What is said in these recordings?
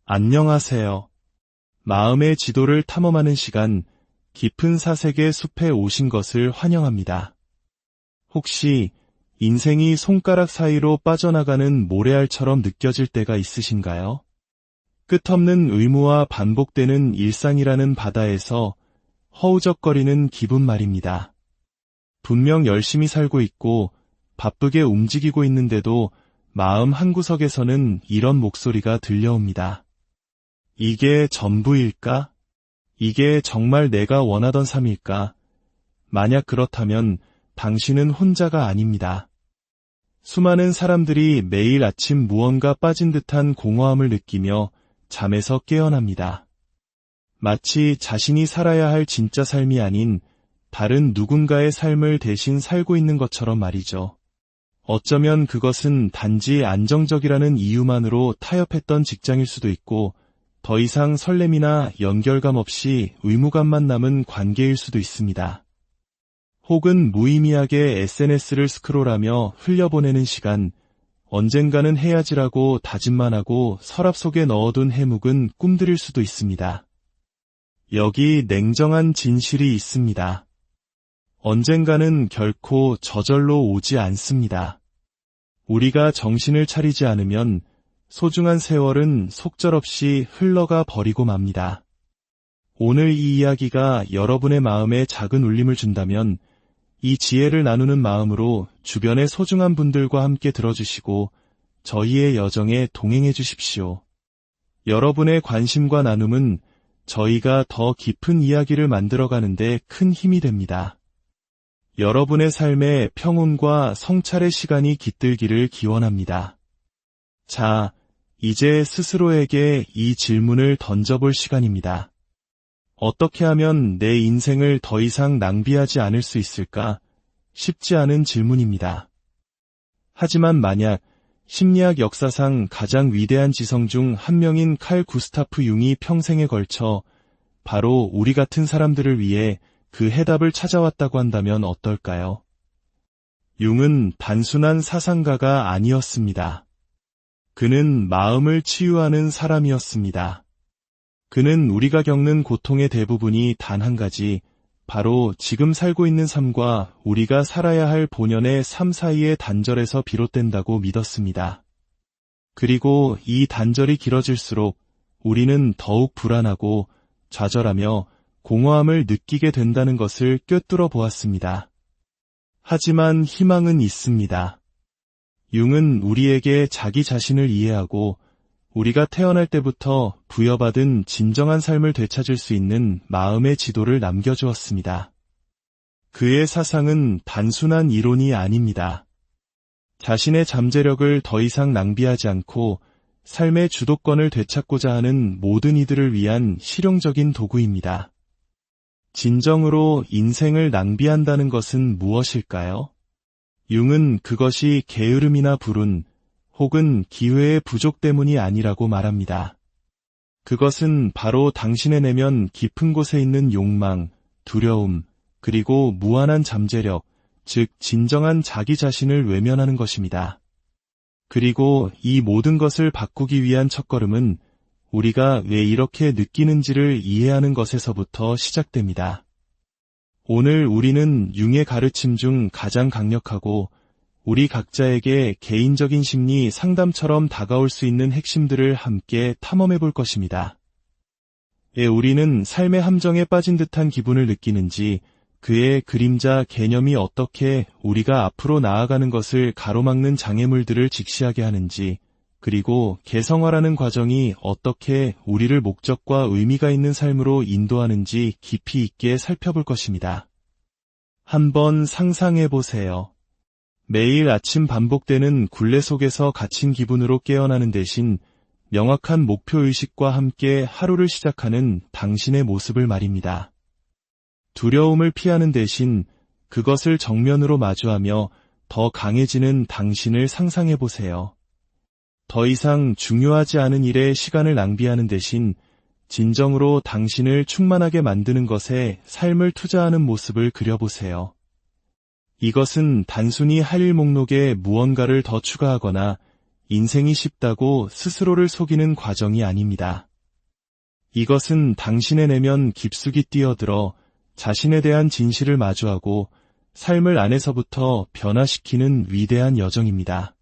안녕하세요. 마음의 지도를 탐험하는 시간, 깊은 사색의 숲에 오신 것을 환영합니다. 혹시 인생이 손가락 사이로 빠져나가는 모래알처럼 느껴질 때가 있으신가요? 끝없는 의무와 반복되는 일상이라는 바다에서 허우적거리는 기분 말입니다. 분명 열심히 살고 있고 바쁘게 움직이고 있는데도 마음 한구석에서는 이런 목소리가 들려옵니다. 이게 전부일까? 이게 정말 내가 원하던 삶일까? 만약 그렇다면 당신은 혼자가 아닙니다. 수많은 사람들이 매일 아침 무언가 빠진 듯한 공허함을 느끼며 잠에서 깨어납니다. 마치 자신이 살아야 할 진짜 삶이 아닌 다른 누군가의 삶을 대신 살고 있는 것처럼 말이죠. 어쩌면 그것은 단지 안정적이라는 이유만으로 타협했던 직장일 수도 있고 더 이상 설렘이나 연결감 없이 의무감만 남은 관계일 수도 있습니다. 혹은 무의미하게 SNS를 스크롤하며 흘려보내는 시간, 언젠가는 해야지라고 다짐만 하고 서랍 속에 넣어둔 해묵은 꿈들일 수도 있습니다. 여기 냉정한 진실이 있습니다. 언젠가는 결코 저절로 오지 않습니다. 우리가 정신을 차리지 않으면 소중한 세월은 속절없이 흘러가 버리고 맙니다. 오늘 이 이야기가 여러분의 마음에 작은 울림을 준다면 이 지혜를 나누는 마음으로 주변의 소중한 분들과 함께 들어주시고 저희의 여정에 동행해 주십시오. 여러분의 관심과 나눔은 저희가 더 깊은 이야기를 만들어가는데 큰 힘이 됩니다. 여러분의 삶에 평온과 성찰의 시간이 깃들기를 기원합니다. 자, 이제 스스로에게 이 질문을 던져볼 시간입니다. 어떻게 하면 내 인생을 더 이상 낭비하지 않을 수 있을까? 쉽지 않은 질문입니다. 하지만 만약 심리학 역사상 가장 위대한 지성 중 한 명인 칼 구스타프 융이 평생에 걸쳐 바로 우리 같은 사람들을 위해 그 해답을 찾아왔다고 한다면 어떨까요? 융은 단순한 사상가가 아니었습니다. 그는 마음을 치유하는 사람이었습니다. 그는 우리가 겪는 고통의 대부분이 단 한 가지, 바로 지금 살고 있는 삶과 우리가 살아야 할 본연의 삶 사이의 단절에서 비롯된다고 믿었습니다. 그리고 이 단절이 길어질수록 우리는 더욱 불안하고 좌절하며 공허함을 느끼게 된다는 것을 꿰뚫어 보았습니다. 하지만 희망은 있습니다. 융은 우리에게 자기 자신을 이해하고 우리가 태어날 때부터 부여받은 진정한 삶을 되찾을 수 있는 마음의 지도를 남겨주었습니다. 그의 사상은 단순한 이론이 아닙니다. 자신의 잠재력을 더 이상 낭비하지 않고 삶의 주도권을 되찾고자 하는 모든 이들을 위한 실용적인 도구입니다. 진정으로 인생을 낭비한다는 것은 무엇일까요? 융은 그것이 게으름이나 불운, 혹은 기회의 부족 때문이 아니라고 말합니다. 그것은 바로 당신의 내면 깊은 곳에 있는 욕망, 두려움, 그리고 무한한 잠재력, 즉 진정한 자기 자신을 외면하는 것입니다. 그리고 이 모든 것을 바꾸기 위한 첫걸음은 우리가 왜 이렇게 느끼는지를 이해하는 것에서부터 시작됩니다. 오늘 우리는 융의 가르침 중 가장 강력하고 우리 각자에게 개인적인 심리 상담처럼 다가올 수 있는 핵심들을 함께 탐험해 볼 것입니다. 왜 우리는 삶의 함정에 빠진 듯한 기분을 느끼는지, 그의 그림자 개념이 어떻게 우리가 앞으로 나아가는 것을 가로막는 장애물들을 직시하게 하는지, 그리고 개성화라는 과정이 어떻게 우리를 목적과 의미가 있는 삶으로 인도하는지 깊이 있게 살펴볼 것입니다. 한번 상상해 보세요. 매일 아침 반복되는 굴레 속에서 갇힌 기분으로 깨어나는 대신 명확한 목표의식과 함께 하루를 시작하는 당신의 모습을 말입니다. 두려움을 피하는 대신 그것을 정면으로 마주하며 더 강해지는 당신을 상상해 보세요. 더 이상 중요하지 않은 일에 시간을 낭비하는 대신 진정으로 당신을 충만하게 만드는 것에 삶을 투자하는 모습을 그려보세요. 이것은 단순히 할 일 목록에 무언가를 더 추가하거나 인생이 쉽다고 스스로를 속이는 과정이 아닙니다. 이것은 당신의 내면 깊숙이 뛰어들어 자신에 대한 진실을 마주하고 삶을 안에서부터 변화시키는 위대한 여정입니다.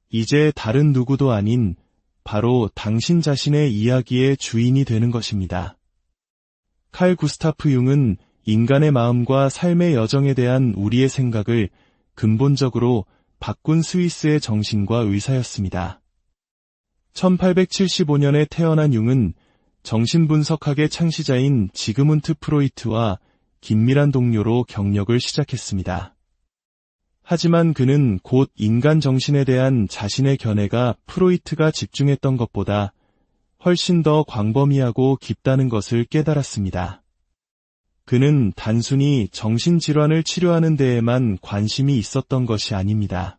이제 다른 누구도 아닌 바로 당신 자신의 이야기의 주인이 되는 것입니다. 칼 구스타프 융은 인간의 마음과 삶의 여정에 대한 우리의 생각을 근본적으로 바꾼 스위스의 정신과 의사였습니다. 1875년에 태어난 융은 정신분석학의 창시자인 지그문트 프로이트와 긴밀한 동료로 경력을 시작했습니다. 하지만 그는 곧 인간 정신에 대한 자신의 견해가 프로이트가 집중했던 것보다 훨씬 더 광범위하고 깊다는 것을 깨달았습니다. 그는 단순히 정신질환을 치료하는 데에만 관심이 있었던 것이 아닙니다.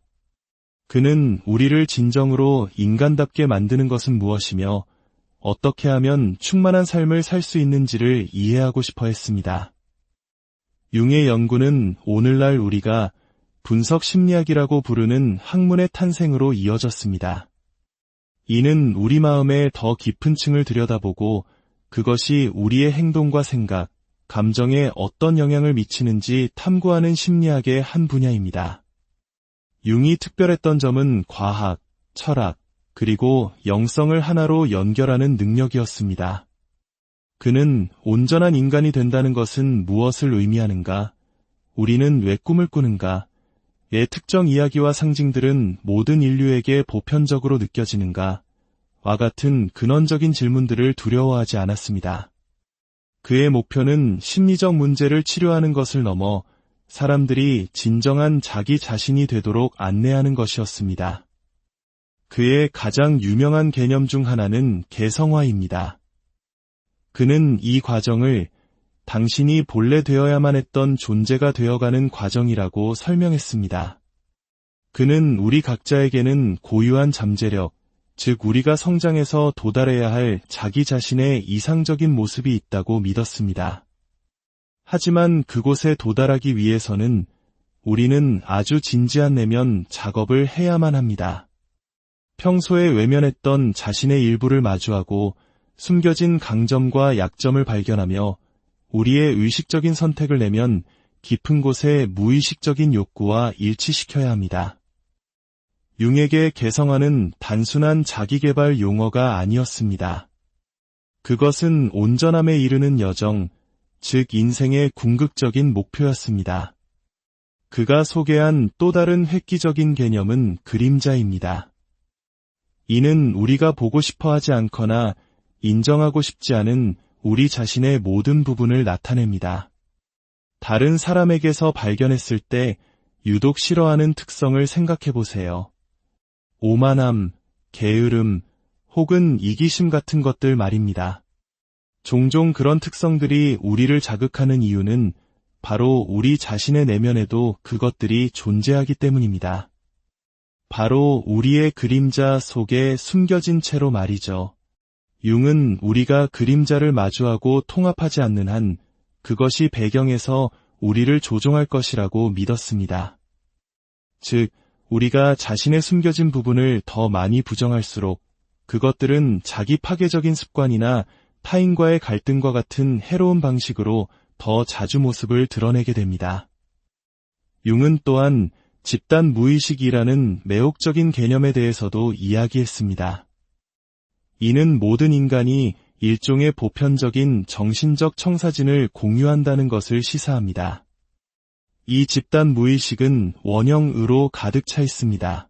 그는 우리를 진정으로 인간답게 만드는 것은 무엇이며 어떻게 하면 충만한 삶을 살 수 있는지를 이해하고 싶어 했습니다. 융의 연구는 오늘날 우리가 분석 심리학이라고 부르는 학문의 탄생으로 이어졌습니다. 이는 우리 마음의 더 깊은 층을 들여다보고 그것이 우리의 행동과 생각, 감정에 어떤 영향을 미치는지 탐구하는 심리학의 한 분야입니다. 융이 특별했던 점은 과학, 철학, 그리고 영성을 하나로 연결하는 능력이었습니다. 그는 온전한 인간이 된다는 것은 무엇을 의미하는가? 우리는 왜 꿈을 꾸는가? 왜 특정 이야기와 상징들은 모든 인류에게 보편적으로 느껴지는가? 와 같은 근원적인 질문들을 두려워하지 않았습니다. 그의 목표는 심리적 문제를 치료하는 것을 넘어 사람들이 진정한 자기 자신이 되도록 안내하는 것이었습니다. 그의 가장 유명한 개념 중 하나는 개성화입니다. 그는 이 과정을 당신이 본래 되어야만 했던 존재가 되어가는 과정이라고 설명했습니다. 그는 우리 각자에게는 고유한 잠재력, 즉 우리가 성장해서 도달해야 할 자기 자신의 이상적인 모습이 있다고 믿었습니다. 하지만 그곳에 도달하기 위해서는 우리는 아주 진지한 내면 작업을 해야만 합니다. 평소에 외면했던 자신의 일부를 마주하고 숨겨진 강점과 약점을 발견하며 우리의 의식적인 선택을 내면 깊은 곳의 무의식적인 욕구와 일치시켜야 합니다. 융에게 개성화는 단순한 자기개발 용어가 아니었습니다. 그것은 온전함에 이르는 여정, 즉 인생의 궁극적인 목표였습니다. 그가 소개한 또 다른 획기적인 개념은 그림자입니다. 이는 우리가 보고 싶어 하지 않거나 인정하고 싶지 않은 우리 자신의 모든 부분을 나타냅니다. 다른 사람에게서 발견했을 때 유독 싫어하는 특성을 생각해 보세요. 오만함, 게으름, 혹은 이기심 같은 것들 말입니다. 종종 그런 특성들이 우리를 자극하는 이유는 바로 우리 자신의 내면에도 그것들이 존재하기 때문입니다. 바로 우리의 그림자 속에 숨겨진 채로 말이죠. 융은 우리가 그림자를 마주하고 통합하지 않는 한 그것이 배경에서 우리를 조종할 것이라고 믿었습니다. 즉, 우리가 자신의 숨겨진 부분을 더 많이 부정할수록 그것들은 자기 파괴적인 습관이나 타인과의 갈등과 같은 해로운 방식으로 더 자주 모습을 드러내게 됩니다. 융은 또한 집단 무의식이라는 매혹적인 개념에 대해서도 이야기했습니다. 이는 모든 인간이 일종의 보편적인 정신적 청사진을 공유한다는 것을 시사합니다. 이 집단 무의식은 원형으로 가득 차 있습니다.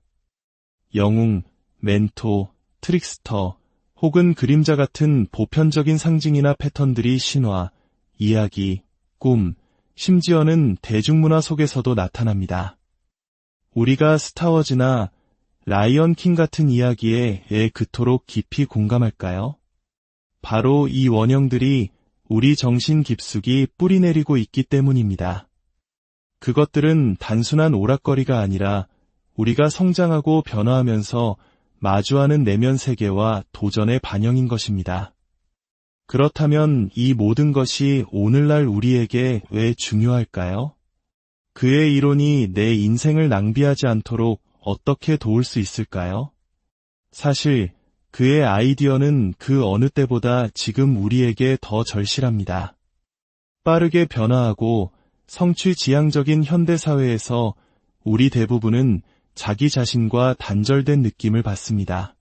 영웅, 멘토, 트릭스터, 혹은 그림자 같은 보편적인 상징이나 패턴들이 신화, 이야기, 꿈, 심지어는 대중문화 속에서도 나타납니다. 우리가 스타워즈나 라이언 킹 같은 이야기에 왜 그토록 깊이 공감할까요? 바로 이 원형들이 우리 정신 깊숙이 뿌리내리고 있기 때문입니다. 그것들은 단순한 오락거리가 아니라 우리가 성장하고 변화하면서 마주하는 내면 세계와 도전의 반영인 것입니다. 그렇다면 이 모든 것이 오늘날 우리에게 왜 중요할까요? 그의 이론이 내 인생을 낭비하지 않도록 어떻게 도울 수 있을까요? 사실 그의 아이디어는 그 어느 때보다 지금 우리에게 더 절실합니다. 빠르게 변화하고 성취지향적인 현대사회에서 우리 대부분은 자기 자신과 단절된 느낌을 받습니다.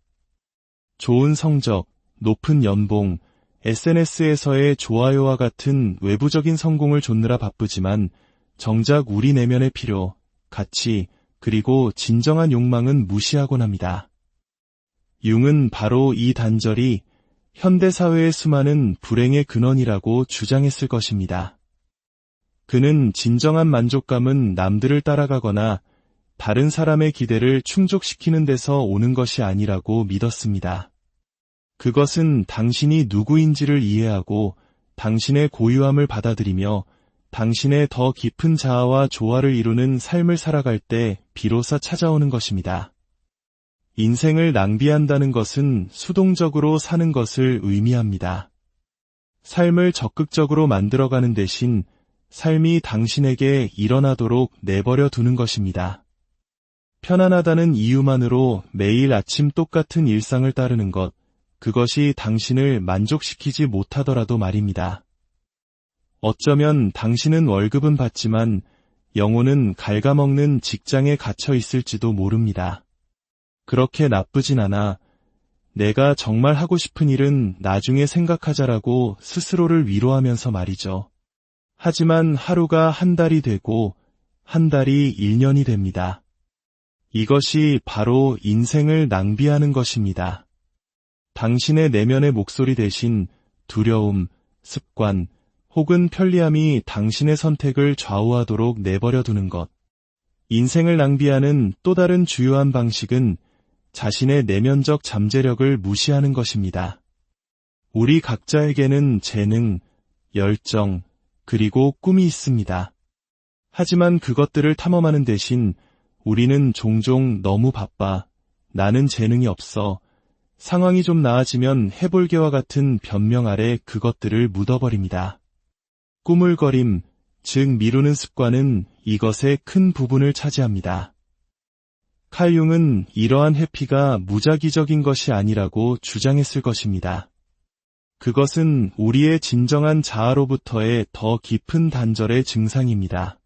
좋은 성적, 높은 연봉, SNS에서의 좋아요와 같은 외부적인 성공을 좇느라 바쁘지만 정작 우리 내면의 필요, 가치, 그리고 진정한 욕망은 무시하곤 합니다. 융은 바로 이 단절이 현대사회의 수많은 불행의 근원이라고 주장했을 것입니다. 그는 진정한 만족감은 남들을 따라가거나 다른 사람의 기대를 충족시키는 데서 오는 것이 아니라고 믿었습니다. 그것은 당신이 누구인지를 이해하고 당신의 고유함을 받아들이며 당신의 더 깊은 자아와 조화를 이루는 삶을 살아갈 때 비로소 찾아오는 것입니다. 인생을 낭비한다는 것은 수동적으로 사는 것을 의미합니다. 삶을 적극적으로 만들어가는 대신 삶이 당신에게 일어나도록 내버려 두는 것입니다. 편안하다는 이유만으로 매일 아침 똑같은 일상을 따르는 것, 그것이 당신을 만족시키지 못하더라도 말입니다. 어쩌면 당신은 월급은 받지만 영혼은 갉아먹는 직장에 갇혀 있을지도 모릅니다. 그렇게 나쁘진 않아. 내가 정말 하고 싶은 일은 나중에 생각하자라고 스스로를 위로하면서 말이죠. 하지만 하루가 한 달이 되고 한 달이 1년이 됩니다. 이것이 바로 인생을 낭비하는 것입니다. 당신의 내면의 목소리 대신 두려움, 습관, 혹은 편리함이 당신의 선택을 좌우하도록 내버려 두는 것. 인생을 낭비하는 또 다른 주요한 방식은 자신의 내면적 잠재력을 무시하는 것입니다. 우리 각자에게는 재능, 열정, 그리고 꿈이 있습니다. 하지만 그것들을 탐험하는 대신 우리는 종종 너무 바빠, 나는 재능이 없어, 상황이 좀 나아지면 해볼게와 같은 변명 아래 그것들을 묻어버립니다. 꾸물거림, 즉 미루는 습관은 이것의 큰 부분을 차지합니다. 칼 융은 이러한 회피가 무작위적인 것이 아니라고 주장했을 것입니다. 그것은 우리의 진정한 자아로부터의 더 깊은 단절의 증상입니다.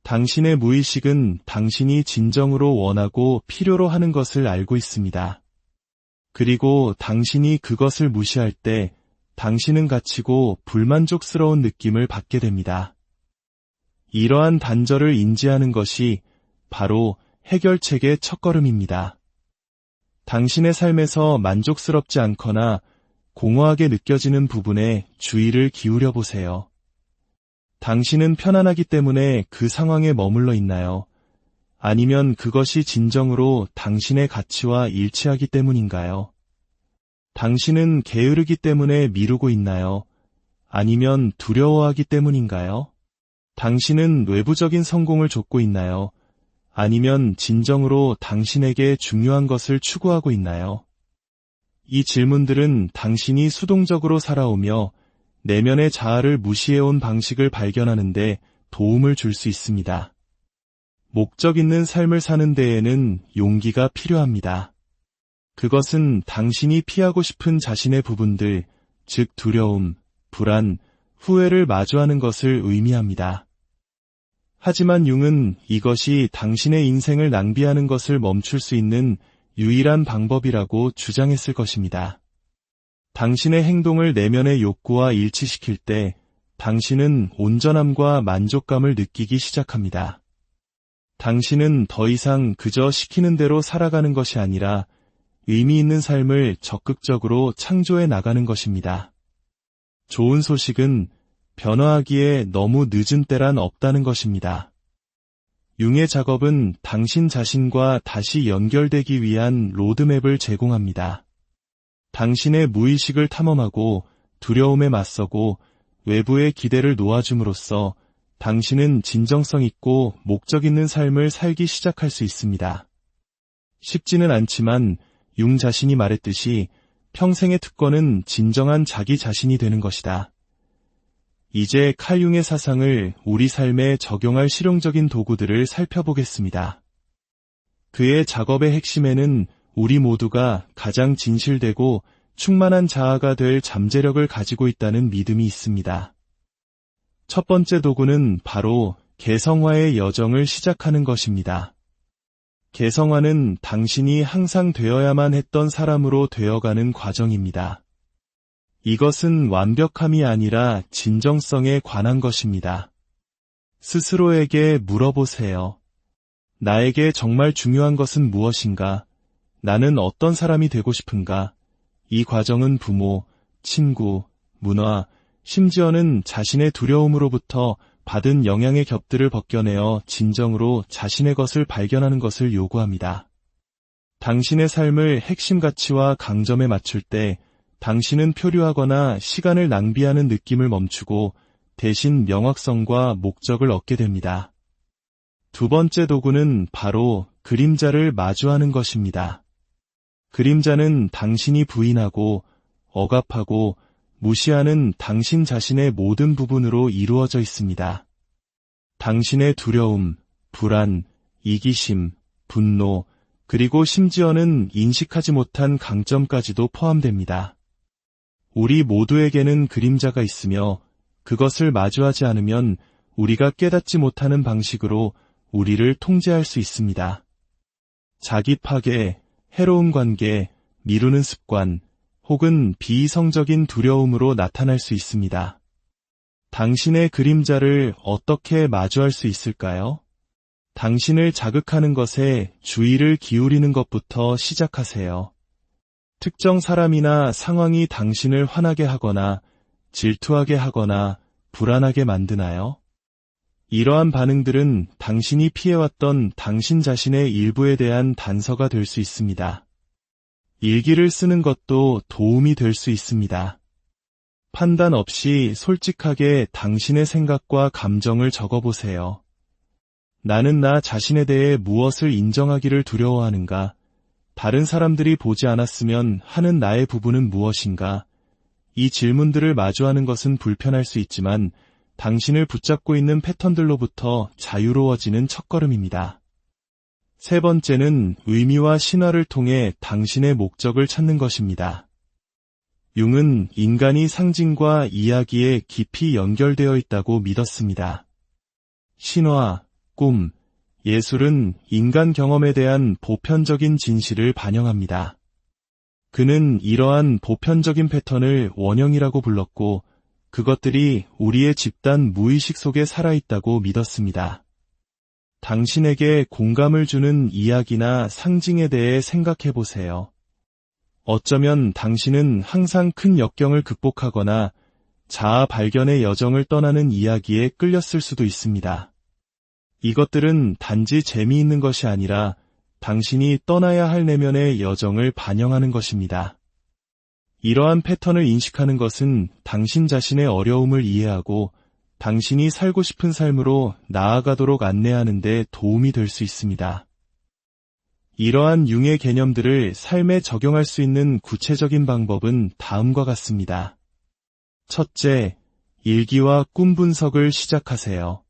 당신의 무의식은 당신이 진정으로 원하고 필요로 하는 것을 알고 있습니다. 그리고 당신이 그것을 무시할 때 당신은 갇히고 불만족스러운 느낌을 받게 됩니다. 이러한 단절을 인지하는 것이 바로 해결책의 첫걸음입니다. 당신의 삶에서 만족스럽지 않거나 공허하게 느껴지는 부분에 주의를 기울여 보세요. 당신은 편안하기 때문에 그 상황에 머물러 있나요? 아니면 그것이 진정으로 당신의 가치와 일치하기 때문인가요? 당신은 게으르기 때문에 미루고 있나요? 아니면 두려워하기 때문인가요? 당신은 외부적인 성공을 좇고 있나요? 아니면 진정으로 당신에게 중요한 것을 추구하고 있나요? 이 질문들은 당신이 수동적으로 살아오며 내면의 자아를 무시해온 방식을 발견하는 데 도움을 줄 수 있습니다. 목적 있는 삶을 사는 데에는 용기가 필요합니다. 그것은 당신이 피하고 싶은 자신의 부분들, 즉 두려움, 불안, 후회를 마주하는 것을 의미합니다. 하지만 융은 이것이 당신의 인생을 낭비하는 것을 멈출 수 있는 유일한 방법이라고 주장했을 것입니다. 당신의 행동을 내면의 욕구와 일치시킬 때 당신은 온전함과 만족감을 느끼기 시작합니다. 당신은 더 이상 그저 시키는 대로 살아가는 것이 아니라 의미 있는 삶을 적극적으로 창조해 나가는 것입니다. 좋은 소식은 변화하기에 너무 늦은 때란 없다는 것입니다. 융의 작업은 당신 자신과 다시 연결되기 위한 로드맵을 제공합니다. 당신의 무의식을 탐험하고 두려움에 맞서고 외부의 기대를 놓아줌으로써 당신은 진정성 있고 목적 있는 삶을 살기 시작할 수 있습니다. 쉽지는 않지만 융 자신이 말했듯이 평생의 특권은 진정한 자기 자신이 되는 것이다. 이제 칼 융의 사상을 우리 삶에 적용할 실용적인 도구들을 살펴보겠습니다. 그의 작업의 핵심에는 우리 모두가 가장 진실되고 충만한 자아가 될 잠재력을 가지고 있다는 믿음이 있습니다. 첫 번째 도구는 바로 개성화의 여정을 시작하는 것입니다. 개성화는 당신이 항상 되어야만 했던 사람으로 되어가는 과정입니다. 이것은 완벽함이 아니라 진정성에 관한 것입니다. 스스로에게 물어보세요. 나에게 정말 중요한 것은 무엇인가? 나는 어떤 사람이 되고 싶은가? 이 과정은 부모, 친구, 문화, 심지어는 자신의 두려움으로부터 받은 영향의 겹들을 벗겨내어 진정으로 자신의 것을 발견하는 것을 요구합니다. 당신의 삶을 핵심 가치와 강점에 맞출 때 당신은 표류하거나 시간을 낭비하는 느낌을 멈추고 대신 명확성과 목적을 얻게 됩니다. 두 번째 도구는 바로 그림자를 마주하는 것입니다. 그림자는 당신이 부인하고 억압하고 무시하는 당신 자신의 모든 부분으로 이루어져 있습니다. 당신의 두려움, 불안, 이기심, 분노, 그리고 심지어는 인식하지 못한 강점까지도 포함됩니다. 우리 모두에게는 그림자가 있으며 그것을 마주하지 않으면 우리가 깨닫지 못하는 방식으로 우리를 통제할 수 있습니다. 자기 파괴, 해로운 관계, 미루는 습관, 혹은 비이성적인 두려움으로 나타날 수 있습니다. 당신의 그림자를 어떻게 마주할 수 있을까요? 당신을 자극하는 것에 주의를 기울이는 것부터 시작하세요. 특정 사람이나 상황이 당신을 화나게 하거나 질투하게 하거나 불안하게 만드나요? 이러한 반응들은 당신이 피해왔던 당신 자신의 일부에 대한 단서가 될 수 있습니다. 일기를 쓰는 것도 도움이 될 수 있습니다. 판단 없이 솔직하게 당신의 생각과 감정을 적어보세요. 나는 나 자신에 대해 무엇을 인정하기를 두려워하는가? 다른 사람들이 보지 않았으면 하는 나의 부분은 무엇인가? 이 질문들을 마주하는 것은 불편할 수 있지만 당신을 붙잡고 있는 패턴들로부터 자유로워지는 첫걸음입니다. 세 번째는 의미와 신화를 통해 당신의 목적을 찾는 것입니다. 융은 인간이 상징과 이야기에 깊이 연결되어 있다고 믿었습니다. 신화, 꿈, 예술은 인간 경험에 대한 보편적인 진실을 반영합니다. 그는 이러한 보편적인 패턴을 원형이라고 불렀고 그것들이 우리의 집단 무의식 속에 살아있다고 믿었습니다. 당신에게 공감을 주는 이야기나 상징에 대해 생각해 보세요. 어쩌면 당신은 항상 큰 역경을 극복하거나 자아 발견의 여정을 떠나는 이야기에 끌렸을 수도 있습니다. 이것들은 단지 재미있는 것이 아니라 당신이 떠나야 할 내면의 여정을 반영하는 것입니다. 이러한 패턴을 인식하는 것은 당신 자신의 어려움을 이해하고 당신이 살고 싶은 삶으로 나아가도록 안내하는 데 도움이 될 수 있습니다. 이러한 융의 개념들을 삶에 적용할 수 있는 구체적인 방법은 다음과 같습니다. 첫째, 일기와 꿈 분석을 시작하세요.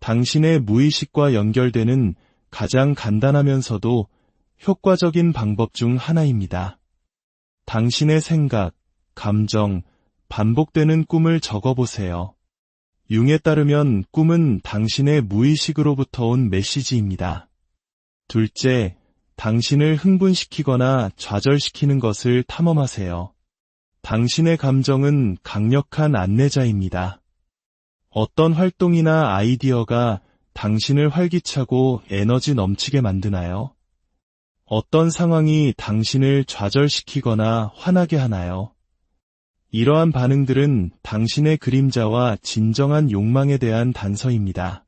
당신의 무의식과 연결되는 가장 간단하면서도 효과적인 방법 중 하나입니다. 당신의 생각, 감정, 반복되는 꿈을 적어보세요. 융에 따르면 꿈은 당신의 무의식으로부터 온 메시지입니다. 둘째, 당신을 흥분시키거나 좌절시키는 것을 탐험하세요. 당신의 감정은 강력한 안내자입니다. 어떤 활동이나 아이디어가 당신을 활기차고 에너지 넘치게 만드나요? 어떤 상황이 당신을 좌절시키거나 화나게 하나요? 이러한 반응들은 당신의 그림자와 진정한 욕망에 대한 단서입니다.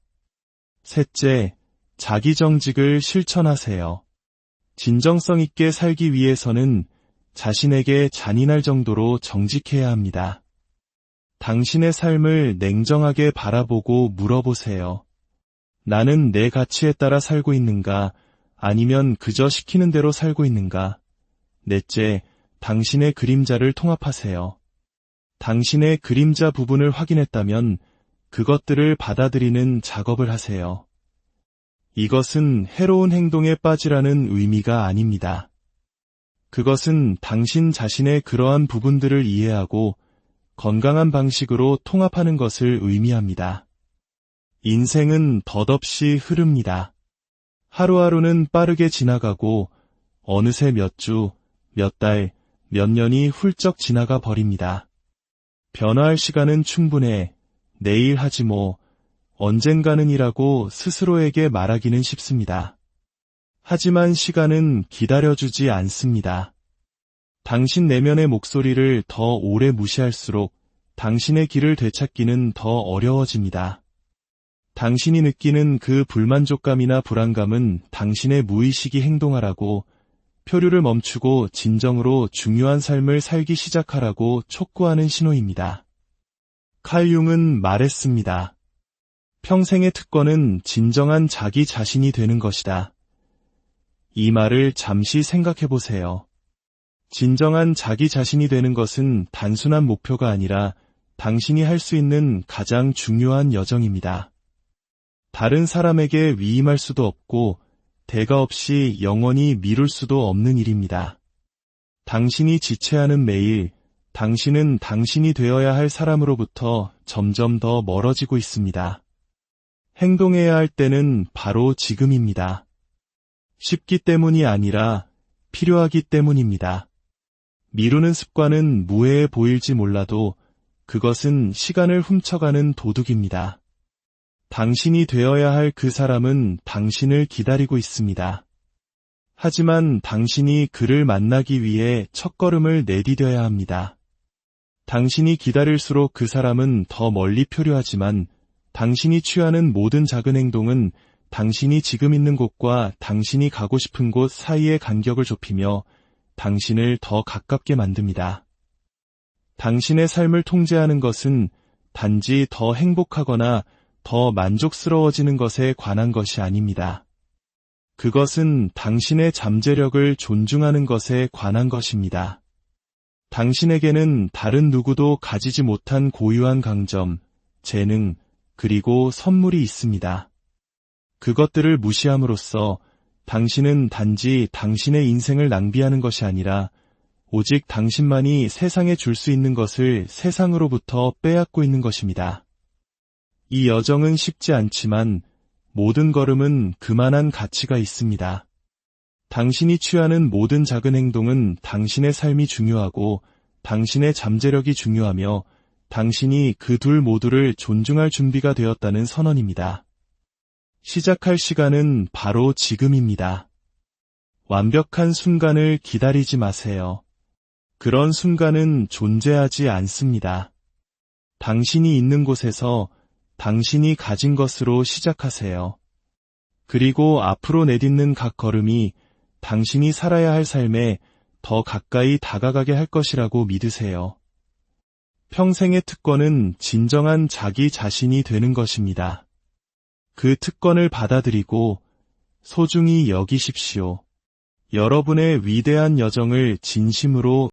셋째, 자기 정직을 실천하세요. 진정성 있게 살기 위해서는 자신에게 잔인할 정도로 정직해야 합니다. 당신의 삶을 냉정하게 바라보고 물어보세요. 나는 내 가치에 따라 살고 있는가? 아니면 그저 시키는 대로 살고 있는가? 넷째, 당신의 그림자를 통합하세요. 당신의 그림자 부분을 확인했다면 그것들을 받아들이는 작업을 하세요. 이것은 해로운 행동에 빠지라는 의미가 아닙니다. 그것은 당신 자신의 그러한 부분들을 이해하고 건강한 방식으로 통합하는 것을 의미합니다. 인생은 덧없이 흐릅니다. 하루하루는 빠르게 지나가고 어느새 몇 주, 몇 달, 몇 년이 훌쩍 지나가 버립니다. 변화할 시간은 충분해, 내일 하지 뭐, 언젠가는이라고 스스로에게 말하기는 쉽습니다. 하지만 시간은 기다려주지 않습니다. 당신 내면의 목소리를 더 오래 무시할수록 당신의 길을 되찾기는 더 어려워집니다. 당신이 느끼는 그 불만족감이나 불안감은 당신의 무의식이 행동하라고, 표류를 멈추고 진정으로 중요한 삶을 살기 시작하라고 촉구하는 신호입니다. 칼 융은 말했습니다. 평생의 특권은 진정한 자기 자신이 되는 것이다. 이 말을 잠시 생각해 보세요. 진정한 자기 자신이 되는 것은 단순한 목표가 아니라 당신이 할 수 있는 가장 중요한 여정입니다. 다른 사람에게 위임할 수도 없고 대가 없이 영원히 미룰 수도 없는 일입니다. 당신이 지체하는 매일, 당신은 당신이 되어야 할 사람으로부터 점점 더 멀어지고 있습니다. 행동해야 할 때는 바로 지금입니다. 쉽기 때문이 아니라 필요하기 때문입니다. 미루는 습관은 무해해 보일지 몰라도 그것은 시간을 훔쳐가는 도둑입니다. 당신이 되어야 할 그 사람은 당신을 기다리고 있습니다. 하지만 당신이 그를 만나기 위해 첫걸음을 내디뎌야 합니다. 당신이 기다릴수록 그 사람은 더 멀리 표류하지만 당신이 취하는 모든 작은 행동은 당신이 지금 있는 곳과 당신이 가고 싶은 곳 사이의 간격을 좁히며 당신을 더 가깝게 만듭니다. 당신의 삶을 통제하는 것은 단지 더 행복하거나 더 만족스러워지는 것에 관한 것이 아닙니다. 그것은 당신의 잠재력을 존중하는 것에 관한 것입니다. 당신에게는 다른 누구도 가지지 못한 고유한 강점, 재능, 그리고 선물이 있습니다. 그것들을 무시함으로써 당신은 단지 당신의 인생을 낭비하는 것이 아니라 오직 당신만이 세상에 줄 수 있는 것을 세상으로부터 빼앗고 있는 것입니다. 이 여정은 쉽지 않지만 모든 걸음은 그만한 가치가 있습니다. 당신이 취하는 모든 작은 행동은 당신의 삶이 중요하고 당신의 잠재력이 중요하며 당신이 그 둘 모두를 존중할 준비가 되었다는 선언입니다. 시작할 시간은 바로 지금입니다. 완벽한 순간을 기다리지 마세요. 그런 순간은 존재하지 않습니다. 당신이 있는 곳에서 당신이 가진 것으로 시작하세요. 그리고 앞으로 내딛는 각 걸음이 당신이 살아야 할 삶에 더 가까이 다가가게 할 것이라고 믿으세요. 평생의 특권은 진정한 자기 자신이 되는 것입니다. 그 특권을 받아들이고 소중히 여기십시오. 여러분의 위대한 여정을 진심으로